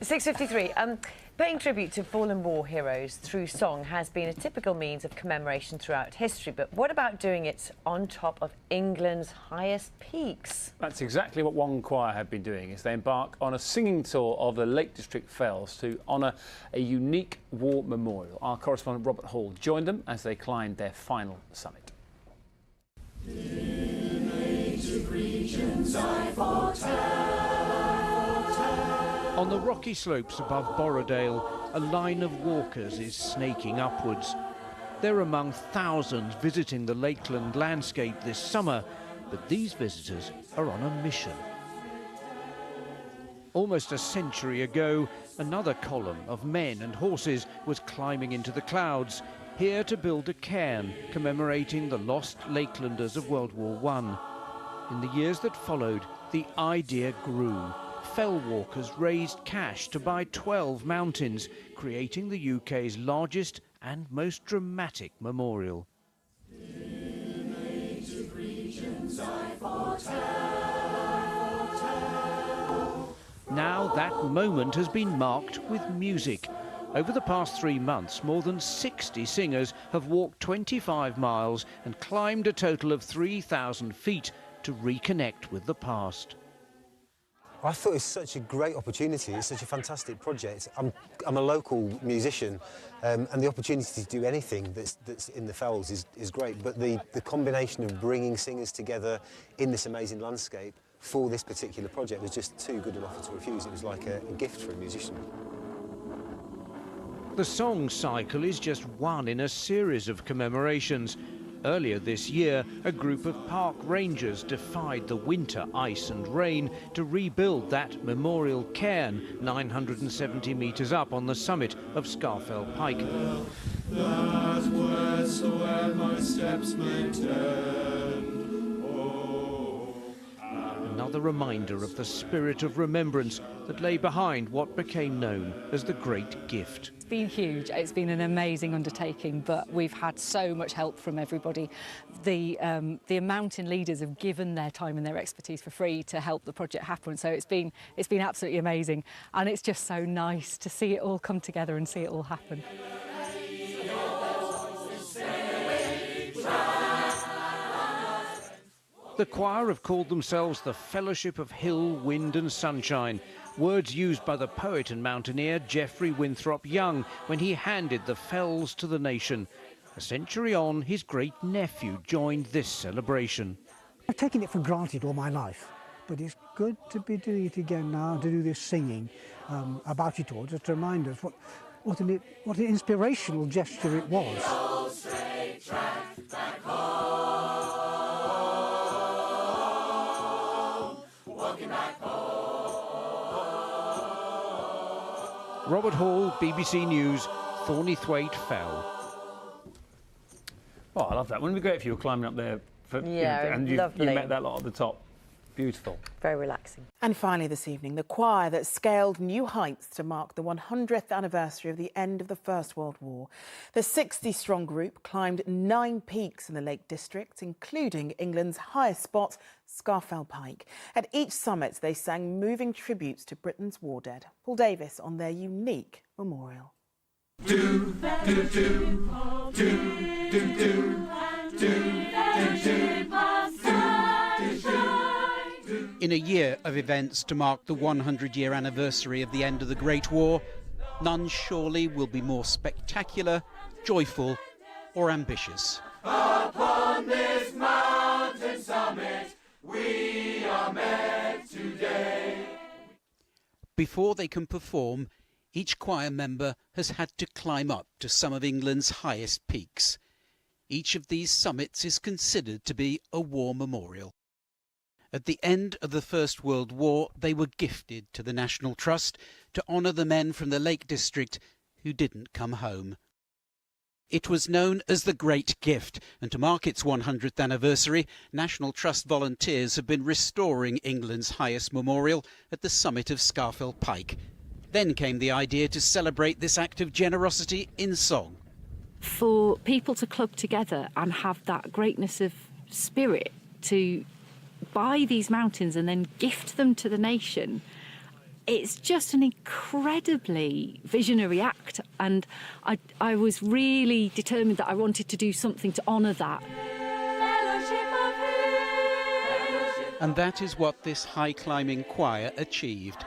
6:53. Paying tribute to fallen war heroes through song has been a typical means of commemoration throughout history. But what about doing it on top of England's highest peaks? That's exactly what one choir have been doing, as they embark on a singing tour of the Lake District Fells to honour a unique war memorial. Our correspondent Robert Hall joined them as they climbed their final summit. In native regions I foretell. On the rocky slopes above Borrowdale, a line of walkers is snaking upwards. They're among thousands visiting the Lakeland landscape this summer, but these visitors are on a mission. Almost a century ago, another column of men and horses was climbing into the clouds, here to build a cairn commemorating the lost Lakelanders of World War I. In the years that followed, the idea grew. Fell walkers raised cash to buy 12 mountains, creating the UK's largest and most dramatic memorial. In native regions I foretell. Now that moment has been marked with music. Over the past 3 months, more than 60 singers have walked 25 miles and climbed a total of 3,000 feet to reconnect with the past. I thought it was such a great opportunity. It's such a fantastic project. I'm a local musician, and the opportunity to do anything that's in the Fells is great. But the combination of bringing singers together in this amazing landscape for this particular project was just too good an offer to refuse. It was like a gift for a musician. The song cycle is just one in a series of commemorations. Earlier this year, a group of park rangers defied the winter ice and rain to rebuild that memorial cairn 970 metres up on the summit of Scafell Pike. That wheresoever my steps may tend. Another reminder of the spirit of remembrance that lay behind what became known as the Great Gift. It's been huge. It's been an amazing undertaking, but we've had so much help from everybody. The mountain leaders have given their time and their expertise for free to help the project happen. So it's been absolutely amazing, and it's just so nice to see it all come together and see it all happen. The choir have called themselves the Fellowship of Hill, Wind and Sunshine, words used by the poet and mountaineer Geoffrey Winthrop Young when he handed the Fells to the nation. A century on, his great-nephew joined this celebration. I've taken it for granted all my life, but it's good to be doing it again now, to do this singing about it all, just to remind us what an inspirational gesture it was. Robert Hall, BBC News, Thorneythwaite Fell. Oh, I love that. Wouldn't it be great if you were climbing up there and you met that lot at the top? Beautiful. Very relaxing. And finally this evening, the choir that scaled new heights to mark the 100th anniversary of the end of the First World War. The 60-strong group climbed 9 peaks in the Lake District, including England's highest spot, Scafell Pike. At each summit, they sang moving tributes to Britain's war dead. Paul Davis on their unique memorial. In a year of events to mark the 100-year anniversary of the end of the Great War, none surely will be more spectacular, joyful or ambitious. Upon this mountain summit we are met today. Before they can perform, each choir member has had to climb up to some of England's highest peaks. Each of these summits is considered to be a war memorial. At the end of the First World War, they were gifted to the National Trust to honour the men from the Lake District who didn't come home. It was known as the Great Gift, and to mark its 100th anniversary, National Trust volunteers have been restoring England's highest memorial at the summit of Scafell Pike. Then came the idea to celebrate this act of generosity in song. For people to club together and have that greatness of spirit to buy these mountains and then gift them to the nation It's just an incredibly visionary act, and I was really determined that I wanted to do something to honour that. And that is what this high-climbing choir achieved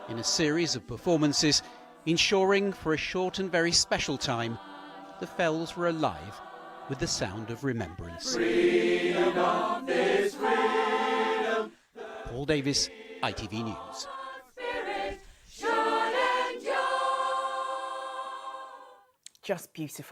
in a series of performances, ensuring for a short and very special time the fells were alive with the sound of remembrance. Freedom is freedom. Paul Davis, ITV News. Just beautiful.